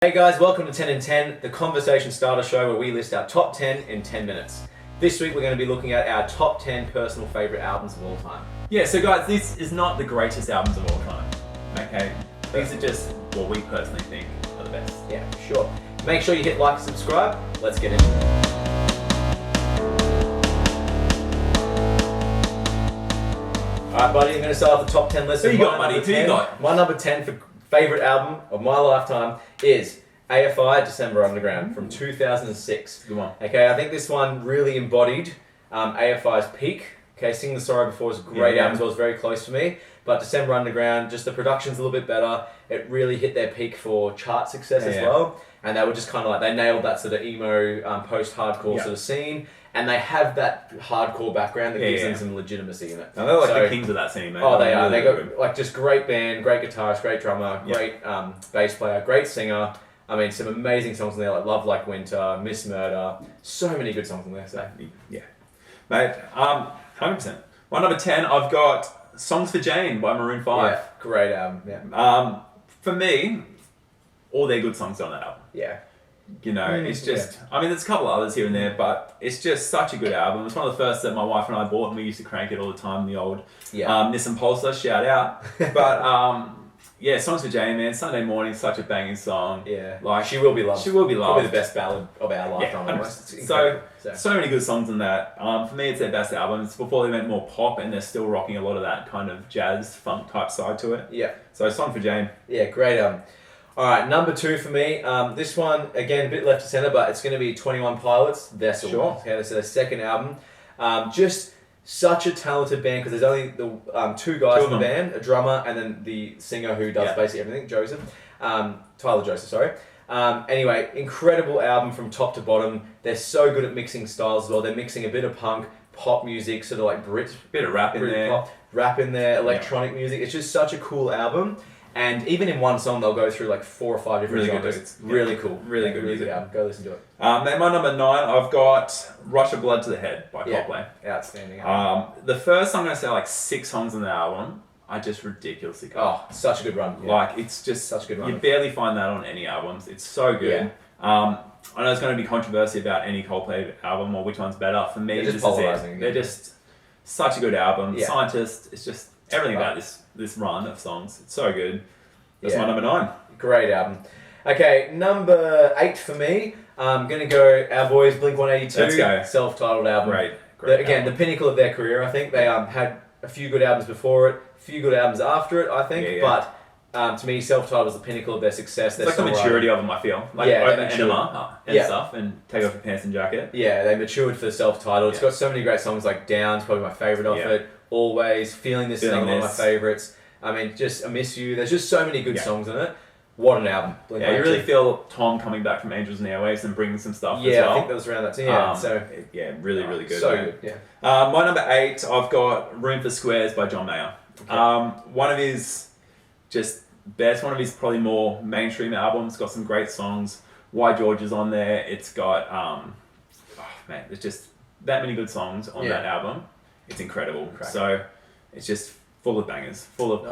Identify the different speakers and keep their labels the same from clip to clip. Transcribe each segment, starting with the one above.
Speaker 1: Hey guys, welcome to 10 in 10, the conversation starter show where we list our top 10 in 10 minutes. This week we're going to be looking at our top 10 personal favourite albums of all time.
Speaker 2: Yeah, so guys, this is not the greatest albums of all time, okay? These are just what we personally think are the best.
Speaker 1: Yeah, sure. Make sure you hit like and subscribe. Let's get into it. Alright buddy, I'm going to start off the top 10 list.
Speaker 2: Who you got, buddy? Who you got?
Speaker 1: My number 10 for favourite album of my lifetime is AFI December Underground from 2006.
Speaker 2: Good one.
Speaker 1: Okay, I think this one really embodied AFI's peak. Okay, Sing the Sorrow Before was a great album as well, it was very close for me. But December Underground, just the production's a little bit better. It really hit their peak for chart success as well. And they were just kind of like, they nailed that sort of emo, post-hardcore sort of scene. And they have that hardcore background that gives them some legitimacy in it.
Speaker 2: And they're like the kings of that scene, man.
Speaker 1: Oh, they are. They got like just great band, great guitarist, great drummer, great bass player, great singer. I mean, some amazing songs in there like Love Like Winter, Miss Murder. So many good songs in there. So.
Speaker 2: Yeah. Mate, 100%. My number 10, I've got Songs for Jane by Maroon 5.
Speaker 1: Yeah, great album. Yeah.
Speaker 2: For me, all their good songs are on that album.
Speaker 1: Yeah.
Speaker 2: You know, it's just, I mean, there's a couple others here and there, but it's just such a good album. It's one of the first that my wife and I bought, and we used to crank it all the time, the old Nissan Pulsar, shout out. But, yeah, Songs for Jane, man, Sunday Morning, such a banging song.
Speaker 1: Yeah.
Speaker 2: Like,
Speaker 1: She Will Be Loved.
Speaker 2: She Will Be Loved.
Speaker 1: Probably the best ballad of our lifetime.
Speaker 2: Yeah, so many good songs in that. For me, it's their best album. It's before they went more pop, and they're still rocking a lot of that kind of jazz, funk type side to it.
Speaker 1: Yeah.
Speaker 2: So, Song for Jane.
Speaker 1: Yeah, great album. Alright, number 2 for me. This one, again, a bit left to centre, but it's going to be 21 Pilots, Vessel.
Speaker 2: Sure.
Speaker 1: Okay, this is their second album. Just such a talented band, because there's only the two guys in the band, a drummer, and then the singer who does basically everything, Tyler Joseph, sorry. Anyway, incredible album from top to bottom. They're so good at mixing styles as well. They're mixing a bit of punk, pop music, sort of like Brit.
Speaker 2: Bit of rap in there.
Speaker 1: Pop, rap in there, electronic music. It's just such a cool album. And even in one song, they'll go through like 4 or 5 different genres.
Speaker 2: It's
Speaker 1: really cool.
Speaker 2: Really good music.
Speaker 1: Album. Go listen to it.
Speaker 2: Then my number 9, I've got Rush of Blood to the Head by Coldplay.
Speaker 1: Outstanding.
Speaker 2: The first, I'm going to say like 6 songs on the album are just ridiculously good.
Speaker 1: Oh, such a good run. Yeah.
Speaker 2: Like, it's just
Speaker 1: such a good run.
Speaker 2: You barely find that on any albums. It's so good. I know it's going to be controversy about any Coldplay album or which one's better. For me,
Speaker 1: they're just polarizing.
Speaker 2: They're just such a good album.
Speaker 1: Yeah.
Speaker 2: Scientist, it's just everything about this run of songs. It's so good. That's my number 9.
Speaker 1: Great album. Okay, number 8 for me. I'm going to go our boys Blink-182.
Speaker 2: Let's go.
Speaker 1: Self-titled album.
Speaker 2: Great
Speaker 1: Again,
Speaker 2: album.
Speaker 1: the pinnacle of their career. I think they had a few good albums before it, a few good albums after it, I think. But to me, self-titled was the pinnacle of their success.
Speaker 2: It's like the maturity of them, I feel. Like Open Enema and stuff, and Take Off Your Pants and Jacket.
Speaker 1: Yeah, they matured for the self-titled. It's got so many great songs like Down's probably my favourite off it. Always, Feeling This is another one of my favourites. I mean, just I Miss You. There's just so many good songs in it. What an album.
Speaker 2: Yeah, you really feel Tom coming back from Angels and Airwaves and bringing some stuff as well.
Speaker 1: Yeah, I think that was around that time.
Speaker 2: Really, really good.
Speaker 1: So good, yeah.
Speaker 2: My number 8, I've got Room for Squares by John Mayer. Okay. One of his just best, one of his probably more mainstream albums. Got some great songs. Why George is on there. It's got, there's just that many good songs on that album. It's incredible. So it's just full of bangers, full of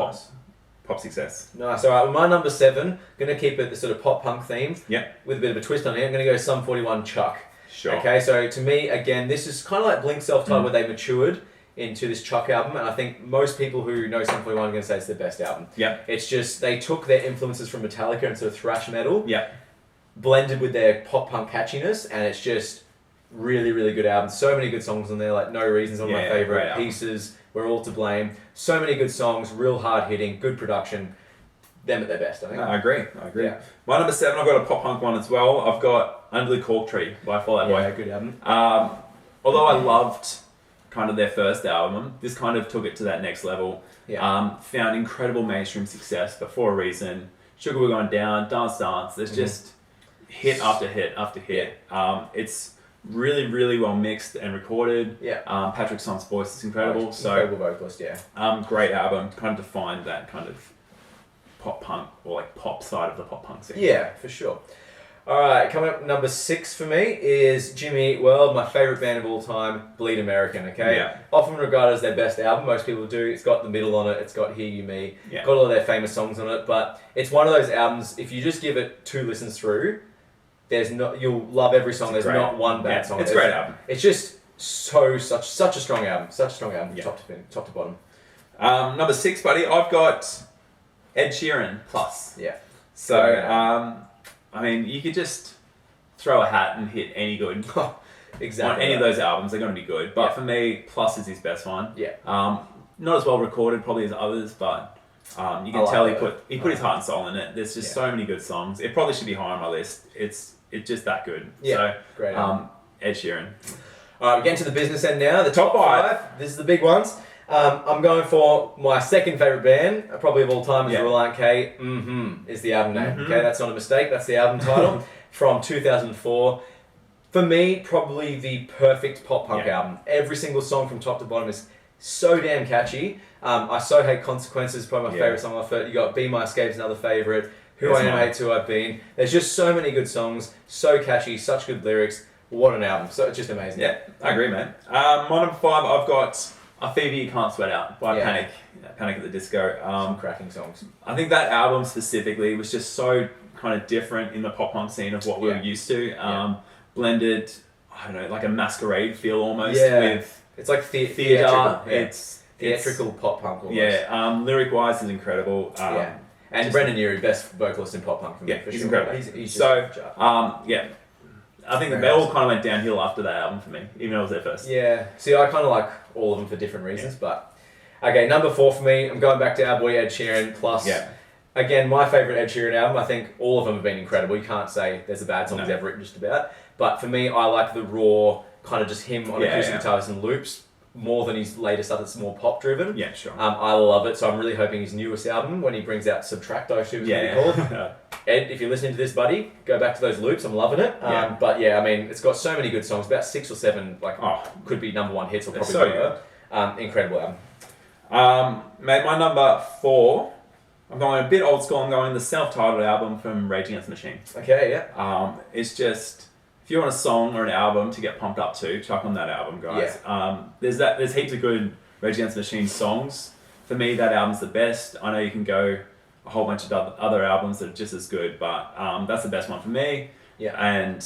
Speaker 2: pop success.
Speaker 1: Nice. All right, well, my number 7, going to keep it the sort of pop punk theme.
Speaker 2: Yep.
Speaker 1: With a bit of a twist on it. I'm going to go Sum 41 Chuck.
Speaker 2: Sure.
Speaker 1: Okay, so to me, again, this is kind of like Blink self-titled where they matured into this Chuck album, and I think most people who know Sum 41 are going to say it's their best album.
Speaker 2: Yep.
Speaker 1: It's just, they took their influences from Metallica and sort of thrash metal, blended with their pop punk catchiness, and it's just really, really good album. So many good songs on there, like No Reason's one of my favourite, Pieces, We're All to Blame. So many good songs, real hard hitting, good production. Them at their best, I think.
Speaker 2: No, I agree.
Speaker 1: Yeah.
Speaker 2: My number 7, I've got a pop punk one as well. I've got Under the Cork Tree by Fall Out Boy.
Speaker 1: Yeah, good album.
Speaker 2: Although I loved kind of their first album, this kind of took it to that next level.
Speaker 1: Yeah.
Speaker 2: Found incredible mainstream success, but for a reason. Sugar We're Going Down, Dance Dance. There's just hit after hit after hit. It's really, really well mixed and recorded.
Speaker 1: Yeah.
Speaker 2: Patrick Song's voice is incredible.
Speaker 1: Incredible vocalist,
Speaker 2: great album. Kind of defined that kind of pop punk or like pop side of the pop punk scene.
Speaker 1: Yeah, for sure. All right, coming up number 6 for me is Jimmy Eat World, my favourite band of all time, Bleed American, okay?
Speaker 2: Yeah.
Speaker 1: Often regarded as their best album, most people do. It's got The Middle on it, it's got Hear You Me,
Speaker 2: Yeah.
Speaker 1: got all of their famous songs on it, but it's one of those albums, if you just give it 2 listens through, you'll love every song, there's not one bad song.
Speaker 2: It's a great album.
Speaker 1: It's just such a strong album,
Speaker 2: Yeah.
Speaker 1: top to bottom.
Speaker 2: Number 6, buddy, I've got Ed Sheeran Plus.
Speaker 1: Yeah.
Speaker 2: So, I mean, you could just throw a hat and hit any good.
Speaker 1: Exactly.
Speaker 2: On any of those albums, they're going to be good. But
Speaker 1: Yeah.
Speaker 2: for me, Plus is his best one.
Speaker 1: Yeah.
Speaker 2: Not as well recorded probably as others, but you can tell he put his heart and soul in it. There's just so many good songs. It probably should be high on my list. It's just that good.
Speaker 1: Yeah.
Speaker 2: So,
Speaker 1: Great.
Speaker 2: Ed Sheeran.
Speaker 1: All right, we're getting to the business end now. The
Speaker 2: Top
Speaker 1: top
Speaker 2: five.
Speaker 1: 5. This is the big ones. I'm going for my second favourite band, probably of all time, is
Speaker 2: Yeah.
Speaker 1: Relient K. Is the album name. Okay, that's not a mistake. That's the album title from 2004. For me, probably the perfect pop punk album. Every single song from top to bottom is so damn catchy. I So Hate Consequences, probably my favourite song off it. You got Be My Escape's another favourite. Who I Am, Hates Who I've Been. There's just so many good songs, so catchy, such good lyrics. What an album. So it's just amazing.
Speaker 2: Yeah, I agree, man. My number 5, I've got A Fever You Can't Sweat Out by Panic. Panic at the Disco.
Speaker 1: Some cracking songs.
Speaker 2: I think that album specifically was just so kind of different in the pop punk scene of what we were used to. Blended, I don't know, like a masquerade feel almost with
Speaker 1: it's like
Speaker 2: theatre.
Speaker 1: theatrical.
Speaker 2: It's
Speaker 1: theatrical pop punk almost.
Speaker 2: Yeah, lyric wise is incredible.
Speaker 1: And Brendan Urie, best vocalist in pop punk for me.
Speaker 2: Yeah,
Speaker 1: for
Speaker 2: he's
Speaker 1: sure.
Speaker 2: incredible.
Speaker 1: He's
Speaker 2: so,
Speaker 1: just
Speaker 2: I think they all kind of went downhill after that album for me, even though it was their first.
Speaker 1: Yeah. See, I kind of like all of them for different reasons, but okay, number 4 for me. I'm going back to our boy Ed Sheeran. Plus, again, my favourite Ed Sheeran album. I think all of them have been incredible. You can't say there's a bad song he's ever written just about. But for me, I like the raw kind of just him on acoustic guitars and loops more than his later stuff that's more pop driven.
Speaker 2: Yeah, sure.
Speaker 1: I love it, so I'm really hoping his newest album, when he brings out Subtract, I assume it's what he called. Ed, if you're listening to this, buddy, go back to those loops. I'm loving it. But yeah, I mean, it's got so many good songs. About 6 or 7, could be number 1 hits or probably more. Incredible album.
Speaker 2: Mate, my number 4, I'm going a bit old school. I'm going the self-titled album from Rage Against the Machine.
Speaker 1: Okay, yeah.
Speaker 2: It's just, if you want a song or an album to get pumped up to, chuck on that album, guys. There's heaps of good Rage Against the Machine songs. For me, that album's the best. I know you can go a whole bunch of other albums that are just as good, but that's the best one for me.
Speaker 1: Yeah.
Speaker 2: And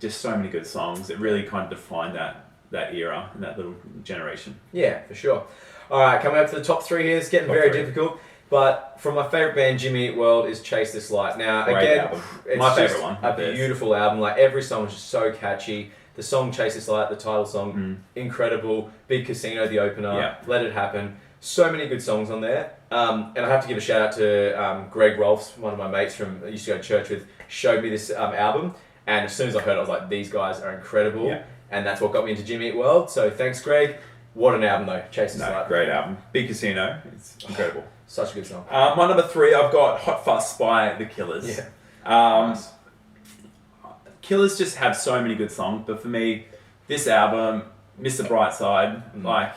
Speaker 2: just so many good songs. It really kind of defined that era and that little generation.
Speaker 1: Yeah, for sure. All right, coming up to the top 3 here. It's getting very difficult. But from my favourite band, Jimmy Eat World, is Chase This Light. Now,
Speaker 2: Great
Speaker 1: again,
Speaker 2: album.
Speaker 1: it's
Speaker 2: My
Speaker 1: just
Speaker 2: favourite one.
Speaker 1: a beautiful album. Like, every song is just so catchy. The song Chase This Light, the title song, incredible. Big Casino, the opener. Let It Happen. So many good songs on there. And I have to give a shout out to Greg Rolfs, one of my mates I used to go to church with, showed me this album. And as soon as I heard it, I was like, these guys are incredible. Yeah. And that's what got me into Jimmy Eat World. So thanks, Greg. What an album, though. Chase This Light.
Speaker 2: Great album. Big Casino. It's incredible.
Speaker 1: Such a good song.
Speaker 2: My number 3, I've got Hot Fuss by The Killers.
Speaker 1: Nice.
Speaker 2: Killers just have so many good songs, but for me, this album, Mr. Brightside,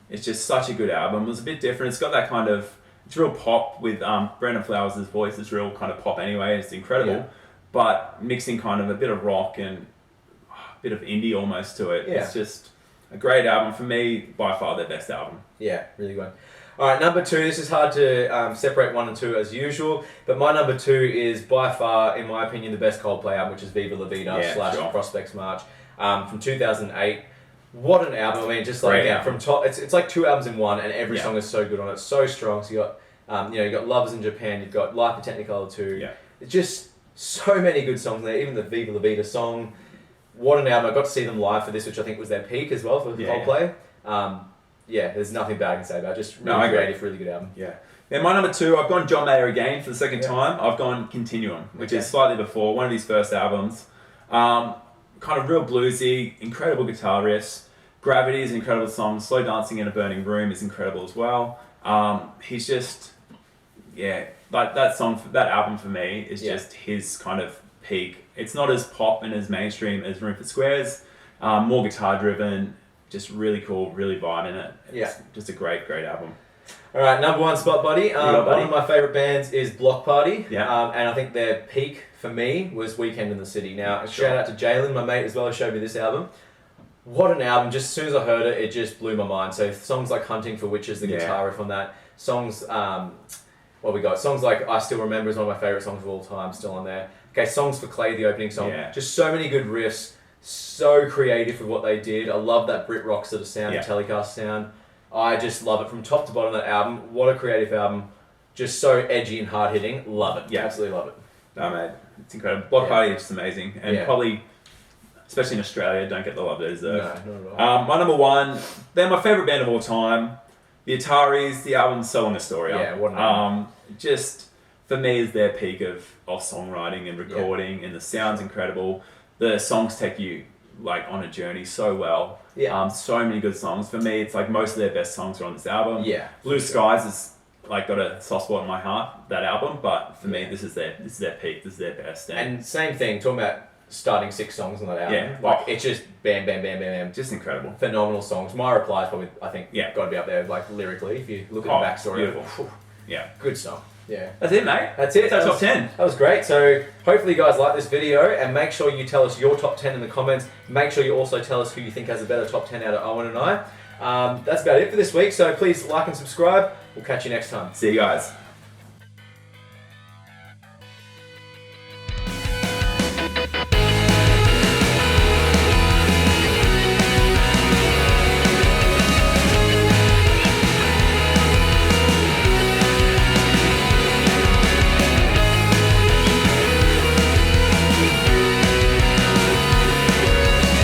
Speaker 2: it's just such a good album. It was a bit different. It's got that kind of, it's real pop with Brendan Flowers' voice. It's real kind of pop anyway. It's incredible, but mixing kind of a bit of rock and a bit of indie almost to it. It's just a great album. For me, by far their best album.
Speaker 1: Yeah, really good. All right, number 2. This is hard to separate 1 and 2 as usual, but my number 2 is by far, in my opinion, the best Coldplay album, which is Viva La Vida / Prospects March from 2008. What an album! I mean, just like from top, it's like 2 albums in one, and every song is so good on it, so strong. So you got, you got Lovers in Japan, you've got Life of Technicolor 2. Yeah, it's just so many good songs there. Even the Viva La Vida song. What an album! I got to see them live for this, which I think was their peak as well for Coldplay. There's nothing bad I can say about it. Just really creative, really good album.
Speaker 2: Yeah. Then my number 2, I've gone John Mayer again for the second time. I've gone Continuum, which is slightly before, one of his first albums. Kind of real bluesy, incredible guitar riffs. Gravity is an incredible song. Slow Dancing in a Burning Room is incredible as well. He's just, like that song, that album for me is just his kind of peak. It's not as pop and as mainstream as Room for Squares. More guitar driven. Just really cool, really vibe in it. It's just a great, great album.
Speaker 1: All right, number 1 spot, buddy. One of my favourite bands is Block Party.
Speaker 2: Yeah.
Speaker 1: And I think their peak for me was Weekend in the City. Now, shout out to Jalen, my mate as well, who showed me this album. What an album. Just as soon as I heard it, it just blew my mind. So songs like Hunting for Witches, the guitar riff on that. Songs, what we got? Songs like I Still Remember is one of my favourite songs of all time, still on there. Okay, Songs for Clay, the opening song.
Speaker 2: Yeah.
Speaker 1: Just so many good riffs. So creative with what they did. I love that Brit rock sort of sound, the Telecast sound. I just love it from top to bottom of that album. What a creative album. Just so edgy and hard hitting. Love it. Yeah, absolutely love it.
Speaker 2: No, mate. It's incredible. Block Party is just amazing. And probably, especially in Australia, don't get the love they deserve.
Speaker 1: No, not at all.
Speaker 2: My number one, they're my favourite band of all time. The Ataris, the album's So Long Astoria.
Speaker 1: Yeah, what an album.
Speaker 2: Just, for me, is their peak of songwriting and recording, and the sound's incredible. The songs take you like on a journey so well.
Speaker 1: Yeah.
Speaker 2: So many good songs. For me, it's like most of their best songs are on this album.
Speaker 1: Yeah.
Speaker 2: Blue Skies is like got a soft spot in my heart, that album, but for me this is their peak, this is their best.
Speaker 1: And same thing, talking about starting 6 songs on that album.
Speaker 2: Yeah.
Speaker 1: Like it's just bam, bam, bam, bam, bam.
Speaker 2: Just incredible.
Speaker 1: Phenomenal songs. My Reply is probably, I think, got to be up there like lyrically if you look at the backstory.
Speaker 2: Beautiful. Yeah.
Speaker 1: Good song. Yeah.
Speaker 2: That's it, mate.
Speaker 1: That's it.
Speaker 2: That's top 10.
Speaker 1: That was great. So hopefully you guys like this video, and make sure you tell us your top 10 in the comments. Make sure you also tell us who you think has a better top 10 out of Owen and I. That's about it for this week. So please like and subscribe. We'll catch you next time.
Speaker 2: See you guys.